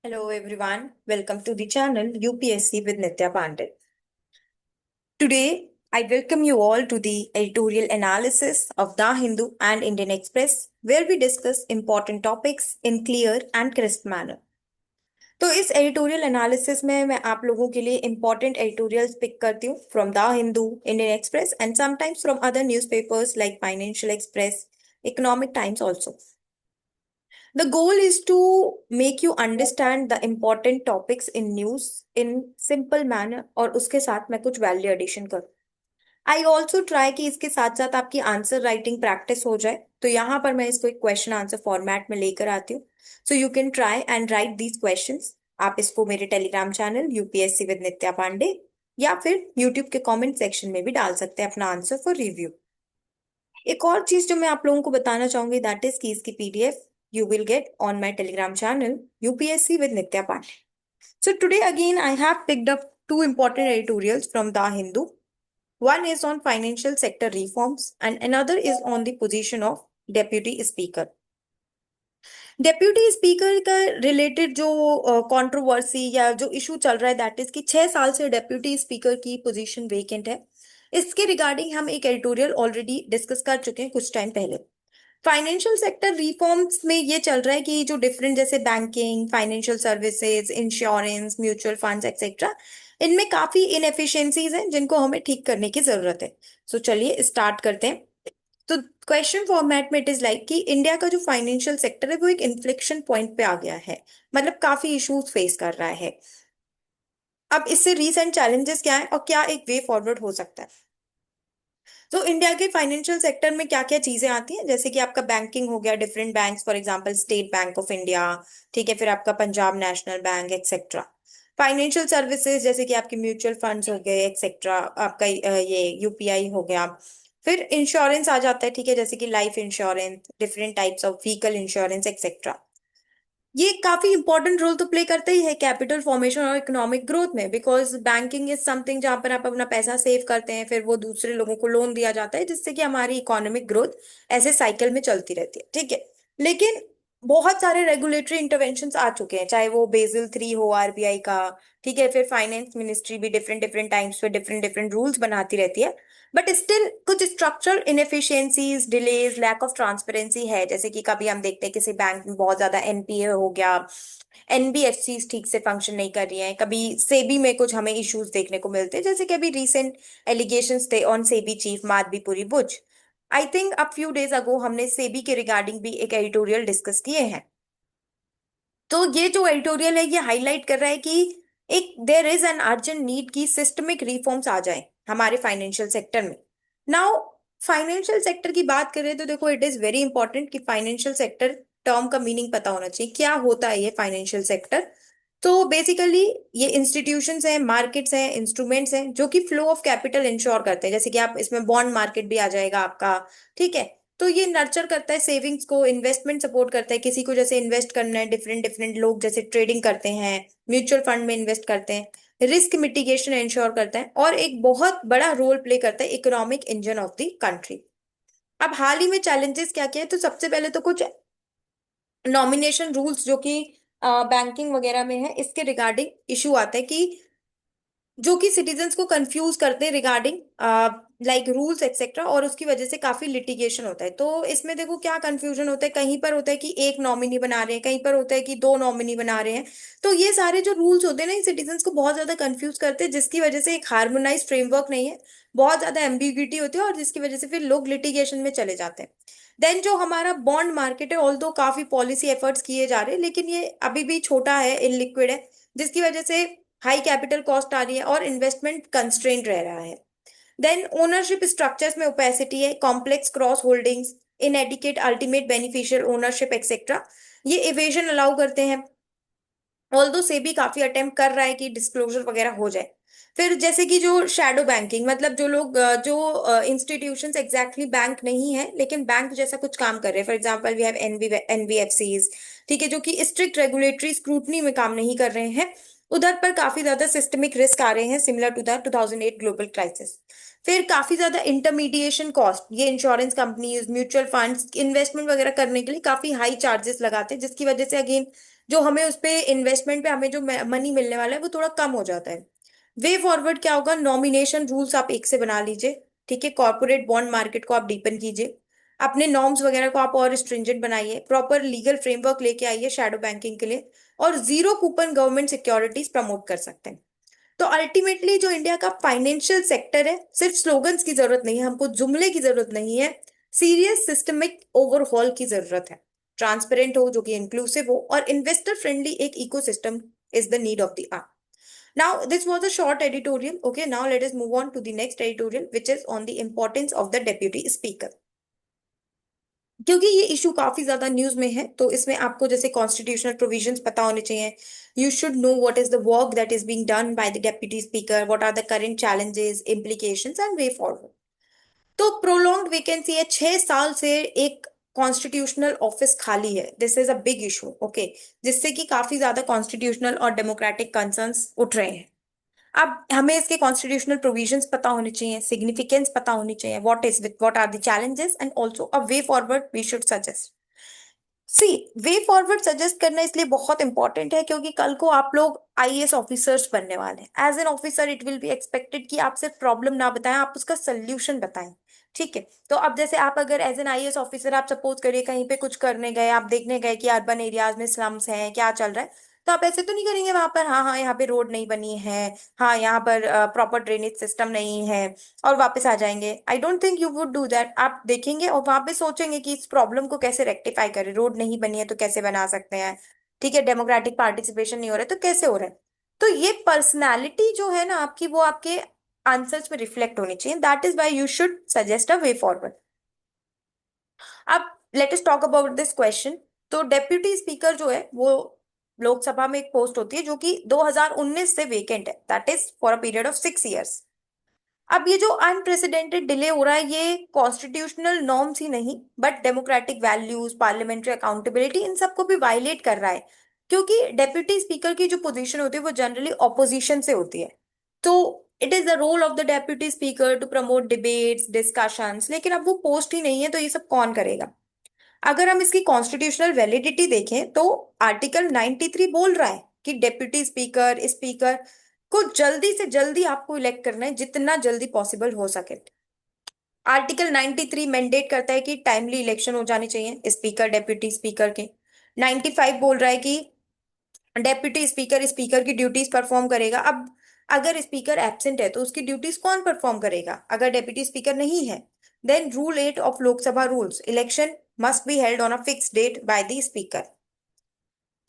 Hello everyone, welcome to the channel UPSC with Nitya Pandit. Today, I welcome you all to the editorial analysis of The Hindu and Indian Express, where we discuss important topics in clear and crisp manner. तो इस editorial analysis में मैं आप लोगों के लिए important editorials pick करती हूँ from the Hindu, Indian express and sometimes from other newspapers like financial express, economic times also. The goal is to make you understand the important topics in news in simple manner और उसके साथ मैं कुछ value addition करूँ. I also try कि इसके साथ साथ आपकी आंसर राइटिंग प्रैक्टिस हो जाए, तो यहाँ पर मैं इसको एक क्वेश्चन आंसर फॉर्मेट में लेकर आती हूँ. So you can try and right these questions. आप इसको मेरे टेलीग्राम चैनल यूपीएससी विद नित्या पांडे या फिर यूट्यूब के कमेंट सेक्शन में भी डाल सकते हैं अपना आंसर फॉर रिव्यू. एक और चीज जो मैं आप लोगों को बताना चाहूंगी दैट इज कि इसकी PDF you will get on my telegram channel UPSC with Nitya Pandey. So today again I have picked up two important editorials from The Hindu. One is on financial sector reforms and another is on the position of deputy speaker. Deputy speaker का related जो controversy या जो issue चल रहा है that is कि 6 साल से डेप्यूटी स्पीकर की पोजीशन वेकेंट है. इसके रिगार्डिंग हम एक एडिटोरियल ऑलरेडी डिस्कस कर चुके हैं कुछ टाइम पहले. फाइनेंशियल सेक्टर रिफॉर्म्स में ये चल रहा है कि जो डिफरेंट जैसे banking, financial services, insurance, mutual funds etcetera, इनमें काफी इनएफिशिएंसीज हैं जिनको हमें ठीक करने की जरूरत है. सो चलिए स्टार्ट करते हैं. तो क्वेश्चन फॉर्मेट में इट इज लाइक कि इंडिया का जो फाइनेंशियल सेक्टर है वो एक इन्फ्लेक्शन पॉइंट पे आ गया है, मतलब काफी इश्यूज फेस कर रहा है. अब इससे रीसेंट चैलेंजेस क्या है और क्या एक वे फॉरवर्ड हो सकता है. तो इंडिया के फाइनेंशियल सेक्टर में क्या क्या चीजें आती हैं, जैसे कि आपका बैंकिंग हो गया, different banks, for example state bank of India, ठीक है, फिर आपका Punjab national bank etcetera. Financial services जैसे कि आपके म्यूचुअल फंड्स हो गए एक्सेट्रा, आपका ये यूपीआई हो गया. फिर इंश्योरेंस आ जाता है, ठीक है, जैसे कि life insurance, different types of vehicle insurance etcetera. ये काफी इंपॉर्टेंट रोल तो प्ले करता ही है कैपिटल फॉर्मेशन और इकोनॉमिक ग्रोथ में, बिकॉज बैंकिंग इज समथिंग जहां पर आप अपना पैसा सेव करते हैं, फिर वो दूसरे लोगों को लोन दिया जाता है जिससे कि हमारी इकोनॉमिक ग्रोथ ऐसे साइकिल में चलती रहती है, ठीक है. लेकिन बहुत सारे रेगुलेटरी इंटरवेंशंस आ चुके हैं, चाहे वो बेसिल 3 हो आरबीआई का, ठीक है, फिर फाइनेंस मिनिस्ट्री भी डिफरेंट डिफरेंट टाइम्स पे डिफरेंट डिफरेंट रूल्स बनाती रहती है. बट स्टिल कुछ structural inefficiencies, delays, lack of transparency है, जैसे कि कभी हम देखते हैं किसी बैंक में बहुत ज्यादा एनपीए हो गया, एनबीएफसी ठीक से फंक्शन नहीं कर रही हैं, कभी सेबी में कुछ हमें इश्यूज देखने को मिलते हैं, जैसे कि अभी रिसेंट एलिगेशंस थे on SEBI chief Madhabi Puri Buch. I think अब फ्यू डेज अगो हमने सेबी के रिगार्डिंग भी एक एडिटोरियल डिस्कस किए हैं. तो ये जो एडिटोरियल है ये हाईलाइट कर रहा है कि एक there is an urgent need की सिस्टमिक रिफॉर्म्स आ जाए हमारे फाइनेंशियल सेक्टर में. नाउ फाइनेंशियल सेक्टर की बात करें तो देखो इट इज वेरी इंपॉर्टेंट कि फाइनेंशियल सेक्टर टर्म का मीनिंग पता होना चाहिए, क्या होता है ये फाइनेंशियल सेक्टर. तो बेसिकली ये इंस्टीट्यूशंस हैं, मार्केट्स हैं, इंस्ट्रूमेंट्स हैं जो कि फ्लो ऑफ कैपिटल इंश्योर करते हैं, जैसे कि आप इसमें बॉन्ड मार्केट भी आ जाएगा आपका, ठीक है. तो ये नर्चर करता है सेविंग्स को, इन्वेस्टमेंट सपोर्ट करता है, किसी को जैसे इन्वेस्ट करना है, डिफरेंट डिफरेंट लोग जैसे ट्रेडिंग करते हैं, म्यूचुअल फंड में इन्वेस्ट करते हैं, रिस्क मिटिगेशन इंश्योर करता है और एक बहुत बड़ा रोल प्ले करता है economic engine of the country. अब हाल ही में चैलेंजेस क्या क्या है, तो सबसे पहले तो कुछ नॉमिनेशन रूल्स जो कि बैंकिंग वगैरह में है, इसके रिगार्डिंग इशू आता है कि जो कि सिटीजन्स को कंफ्यूज करते हैं रिगार्डिंग लाइक रूल्स एक्सेट्रा, और उसकी वजह से काफी लिटिगेशन होता है. तो इसमें देखो क्या कंफ्यूजन होता है, कहीं पर होता है कि एक नॉमिनी बना रहे हैं, कहीं पर होता है कि दो नॉमिनी बना रहे हैं. तो ये सारे जो रूल्स होते हैं ना, सिटीजन्स को बहुत ज्यादा कंफ्यूज करते हैं, जिसकी वजह से एक हार्मोनाइज फ्रेमवर्क नहीं है, बहुत ज्यादा एम्बिग्यूटी होती है और जिसकी वजह से फिर लोग लिटिगेशन में चले जाते हैं. देन जो हमारा बॉन्ड मार्केट है, ऑल्दो काफी पॉलिसी एफर्ट्स किए जा रहे हैं, लेकिन ये अभी भी छोटा है, इनलिक्विड है, जिसकी वजह से हाई कैपिटल कॉस्ट आ रही है और इन्वेस्टमेंट कंस्ट्रेंट रह रहा है. देन ओनरशिप स्ट्रक्चर्स में ओपेसिटी है, complex cross holdings, inadequate ultimate beneficial ownership etcetera, ये इवेजन अलाउ करते हैं. ऑल्दो से भी काफी अटेम्प्ट कर रहा है कि डिस्क्लोजर वगैरह हो जाए. फिर जैसे कि जो शैडो बैंकिंग, मतलब जो लोग जो इंस्टीट्यूशंस एग्जैक्टली बैंक नहीं है लेकिन बैंक जैसा कुछ काम कर रहे हैं, for example we have NBFCs, ठीक है, जो कि स्ट्रिक्ट रेगुलेटरी स्क्रूटनी में काम नहीं कर रहे हैं, उधर पर काफी ज्यादा सिस्टमिक रिस्क आ रहे हैं similar to the 2008 global crisis. फिर काफी ज्यादा इंटरमीडिएशन कॉस्ट, ये insurance companies, mutual funds investment वगैरह करने के लिए काफी हाई चार्जेस लगाते हैं, जिसकी वजह से अगेन जो हमें उस पे इन्वेस्टमेंट पे हमें जो मनी मिलने वाला है वो थोड़ा कम हो जाता है। वे फॉरवर्ड क्या होगा, नॉमिनेशन रूल्स आप एक से बना लीजिए, ठीक है, कॉर्पोरेट बॉन्ड मार्केट को आप डीपन कीजिए, अपने नॉर्म्स वगैरह को आप और स्ट्रिंजेंट बनाइए, प्रॉपर लीगल फ्रेमवर्क लेके आइए शैडो बैंकिंग के लिए, और zero coupon government securities promote कर सकते हैं। तो अल्टीमेटली जो इंडिया का फाइनेंशियल सेक्टर है, सिर्फ स्लोगन्स की जरूरत नहीं है हमको, जुमले की जरूरत नहीं है, सीरियस सिस्टमिक ओवरहॉल की जरूरत है। ट्रांसपेरेंट हो, जो कि इंक्लूसिव हो, और इन्वेस्टर फ्रेंडली एक ecosystem is the need of the hour. Now, this was a short editorial. Okay, now let us move on to the next editorial, which is on the importance of the deputy speaker. क्योंकि ये issue काफी ज्यादा news में है, तो इसमें आपको जैसे कॉन्स्टिट्यूशनल प्रोविजंस पता होने चाहिए। You should know what is the work that is being done by the deputy speaker, what are the current challenges, implications and way forward. तो प्रोलॉन्ग्ड वेकेंसी है, 6 साल से एक कॉन्स्टिट्यूशनल ऑफिस खाली है, this is a big issue. Okay, जिससे कि काफी ज्यादा कॉन्स्टिट्यूशनल और डेमोक्रेटिक कंसर्न्स उठ रहे हैं। अब हमें इसके कॉन्स्टिट्यूशनल प्रोविजंस पता होने चाहिए, सिग्निफिकेंस पता होनी चाहिए, what is with what are the challenges, and also a way forward we should suggest. See, way forward suggest करना इसलिए बहुत इंपॉर्टेंट है क्योंकि कल को आप लोग आईएएस ऑफिसर्स बनने वाले हैं। As an officer it will be expected कि आप सिर्फ प्रॉब्लम ना बताएं, आप उसका सोल्यूशन बताएं। ठीक है, तो अब जैसे आप अगर एज एन आईएएस ऑफिसर आप सपोज करिए कहीं पे कुछ करने गए, आप देखने गए कि अर्बन एरियाज में स्लम्स हैं, क्या चल रहा है, तो आप ऐसे तो नहीं करेंगे वहां पर, हाँ हाँ यहाँ पे रोड नहीं बनी है, हाँ यहाँ पर प्रॉपर ड्रेनेज सिस्टम नहीं है, और वापस आ जाएंगे। I don't think you would do that. आप देखेंगे और वहां पे सोचेंगे कि इस प्रॉब्लम को कैसे रेक्टिफाई करें, रोड नहीं बनी है तो कैसे बना सकते हैं, ठीक है, डेमोक्रेटिक पार्टिसिपेशन नहीं हो रहा है तो कैसे हो रहा है। तो ये पर्सनालिटी जो है ना आपकी, वो आपके आंसर्स में रिफ्लेक्ट होनी चाहिए, that is why you should suggest a way forward. अब let us talk about this question. तो डेप्यूटी स्पीकर जो है वो लोकसभा में एक पोस्ट होती है जो कि 2019 से वेकेंट है, that is for a period of 6 years. अब ये जो अनप्रेसिडेंटेड डिले हो रहा है, ये कॉन्स्टिट्यूशनल नॉर्म्स ही नहीं but democratic values, parliamentary accountability, इन सबको भी वायलेट कर रहा है। क्योंकि डेप्यूटी स्पीकर की जो पोजीशन होती है वो जनरली ऑपोजिशन से होती है। तो it is the role of the deputy speaker to promote debates, discussions, लेकिन अब वो पोस्ट ही नहीं है तो ये सब कौन करेगा। अगर हम इसकी कॉन्स्टिट्यूशनल वैलिडिटी देखें तो आर्टिकल 93 बोल रहा है कि डेप्यूटी स्पीकर, स्पीकर को जल्दी से जल्दी आपको इलेक्ट करना है, जितना जल्दी पॉसिबल हो सके। आर्टिकल 93 मैंडेट करता है कि टाइमली इलेक्शन हो जाने चाहिए स्पीकर, डेप्यूटी स्पीकर के। 95 बोल रहा है कि डेप्यूटी स्पीकर स्पीकर की ड्यूटीज परफॉर्म करेगा। अब अगर स्पीकर एब्सेंट है तो उसकी ड्यूटीज कौन परफॉर्म करेगा, अगर डेप्यूटी स्पीकर नहीं है। Then rule 8 of Lok Sabha rules, election must be held on a fix date by the speaker.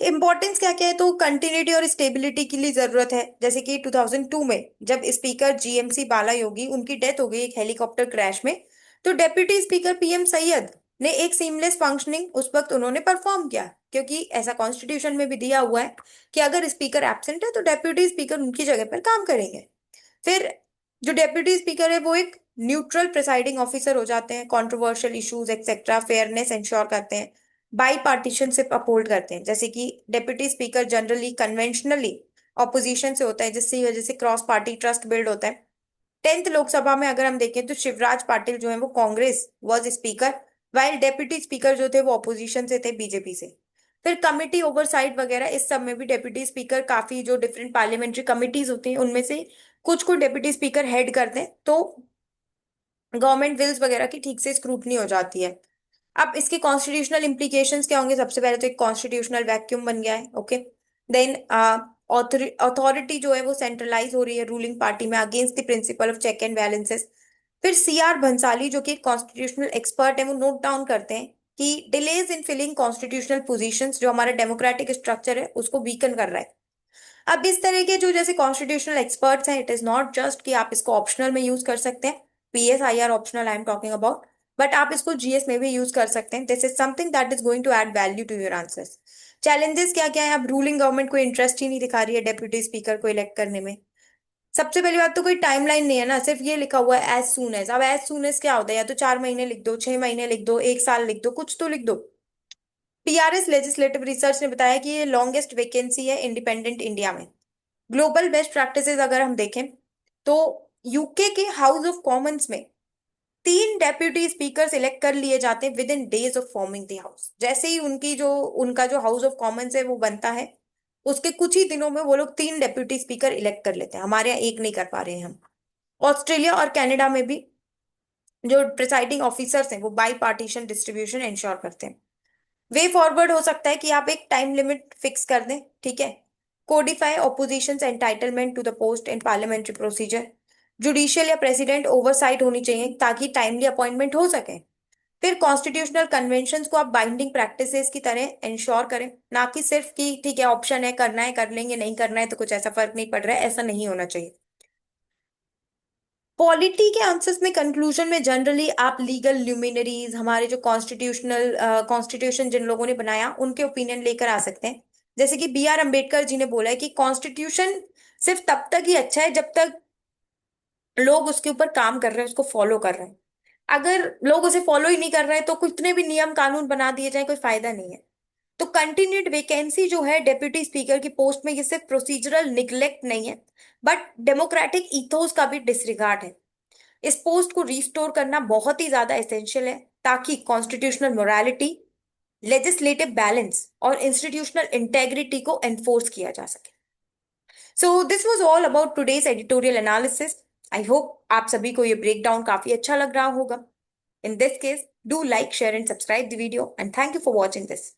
Importance क्या क्या है, तो कंटिन्यूटी और स्टेबिलिटी के लिए जरूरत है। जैसे कि 2002 में जब स्पीकर जीएमसी बाला योगी उनकी डेथ हो गई एक हेलीकॉप्टर क्रैश में, तो डेप्यूटी स्पीकर पीएम सैयद ने एक सीमलेस फंक्शनिंग उस वक्त उन्होंने परफॉर्म किया, क्योंकि ऐसा कॉन्स्टिट्यूशन में भी दिया हुआ है कि अगर स्पीकर एब्सेंट है तो डेप्यूटी स्पीकर उनकी जगह पर काम करेंगे। फिर जो डेप्यूटी स्पीकर है वो एक न्यूट्रल प्रिसाइडिंग ऑफिसर हो जाते हैं, controversial issues etcetera fairness ensure करते हैं, बाई पार्टीशनशिप अपहोल्ड करते हैं। जैसे कि deputy speaker generally conventionally opposition से होता है, जिसकी वजह से क्रॉस पार्टी ट्रस्ट बिल्ड होता है। 10th लोकसभा में अगर हम देखें तो शिवराज पाटिल जो है वो Congress was speaker, while deputy speaker जो थे वो ऑपोजिशन से थे, बीजेपी से। फिर कमिटी ओवरसाइट वगैरह इस सब में भी डेप्यूटी स्पीकर, काफी जो डिफरेंट पार्लियामेंट्री कमिटीज होती हैं उनमें से कुछ को डेप्यूटी स्पीकर हेड करते हैं, तो गवर्नमेंट बिल्स वगैरह की ठीक से स्क्रूटनी हो जाती है। अब इसके कॉन्स्टिट्यूशनल इम्प्लीकेशंस क्या होंगे, सबसे पहले तो एक कॉन्स्टिट्यूशनल वैक्यूम बन गया है। ओके, देन अथॉरिटी जो है वो सेंट्रलाइज हो रही है रूलिंग पार्टी में, against the principle of check and balances. फिर सीआर भंसाली जो कि कॉन्स्टिट्यूशनल एक्सपर्ट है वो नोट डाउन करते हैं कि delays in filling constitutional positions जो हमारा डेमोक्रेटिक स्ट्रक्चर है उसको वीकन कर रहा है। अब इस तरह के जो जैसे कॉन्स्टिट्यूशनल एक्सपर्ट्स हैं, इट इज नॉट जस्ट कि आप इसको ऑप्शनल में यूज कर सकते हैं, PSIR optional I am talking about, but आप इसको जीएस में भी यूज कर सकते हैं। This is something that is going to add value to your answers. Challenges क्या क्या है, अब रूलिंग गवर्नमेंट कोई इंटरेस्ट ही नहीं दिखा रही है डेप्यूटी स्पीकर को इलेक्ट करने में। सबसे पहली बात तो कोई टाइमलाइन नहीं है ना, सिर्फ ये लिखा हुआ है एज सून एज। अब एज सून एज क्या होता है, या तो 4 महीने लिख दो, 6 महीने लिख दो, 1 साल लिख दो, कुछ तो लिख दो। पीआरएस लेजिस्लेटिव रिसर्च ने बताया कि ये लॉन्गेस्ट वैकेंसी है इंडिपेंडेंट इंडिया में। ग्लोबल बेस्ट प्रैक्टिसेस अगर हम देखें तो यूके के हाउस ऑफ कॉमन्स में 3 डेप्यूटी स्पीकर इलेक्ट कर लिए जाते हैं with in days of forming the house. जैसे ही उनका जो हाउस ऑफ कॉमन्स है वो बनता है, उसके कुछ ही दिनों में वो लोग 3 डेप्यूटी स्पीकर इलेक्ट कर लेते हैं। हमारे यहाँ एक नहीं कर पा रहे हैं हम। ऑस्ट्रेलिया और कनाडा में भी जो प्रिसाइडिंग ऑफिसर्स हैं वो बाई पार्टीशन डिस्ट्रीब्यूशन इंश्योर करते हैं। वे फॉरवर्ड हो सकता है कि आप एक टाइम लिमिट फिक्स कर दें, ठीक है। Codify opposition entitlement to the post in parliamentary procedure. Judicial या प्रेसिडेंट ओवरसाइट होनी चाहिए ताकि टाइमली अपॉइंटमेंट हो सके। फिर कॉन्स्टिट्यूशनल कन्वेंशंस को आप बाइंडिंग प्रैक्टिसेस की तरह इंश्योर करें, ना कि सिर्फ कि ठीक है ऑप्शन है, करना है कर लेंगे, नहीं करना है तो कुछ ऐसा फर्क नहीं पड़ रहा है, ऐसा नहीं होना चाहिए। पॉलिटी के आंसर्स में कंक्लूजन में जनरली आप लीगल ल्यूमिनरीज, हमारे जो कॉन्स्टिट्यूशन जिन लोगों ने बनाया उनके ओपिनियन लेकर आ सकते हैं। जैसे कि बी आर अम्बेडकर जी ने बोला है कि कॉन्स्टिट्यूशन सिर्फ तब तक ही अच्छा है जब तक लोग उसके ऊपर काम कर रहे हैं, उसको फॉलो कर रहे हैं। अगर लोग उसे फॉलो ही नहीं कर रहे हैं तो कितने भी नियम कानून बना दिए जाए कोई फायदा नहीं है। तो कंटिन्यूड वैकेंसी जो है डेप्यूटी स्पीकर की पोस्ट में, ये सिर्फ प्रोसीजरल निग्लेक्ट नहीं है बट डेमोक्रेटिक इथोस का भी डिसरिगार्ड है। इस पोस्ट को रिस्टोर करना बहुत ही ज्यादा एसेंशियल है ताकि कॉन्स्टिट्यूशनल मोरालिटी, लेजिस्लेटिव बैलेंस और इंस्टीट्यूशनल इंटेग्रिटी को एनफोर्स किया जा सके। So this was all about today's editorial analysis. I hope आप सभी को ये ब्रेकडाउन काफी अच्छा लग रहा होगा। In this case, do like, share and subscribe the video and thank you for watching this.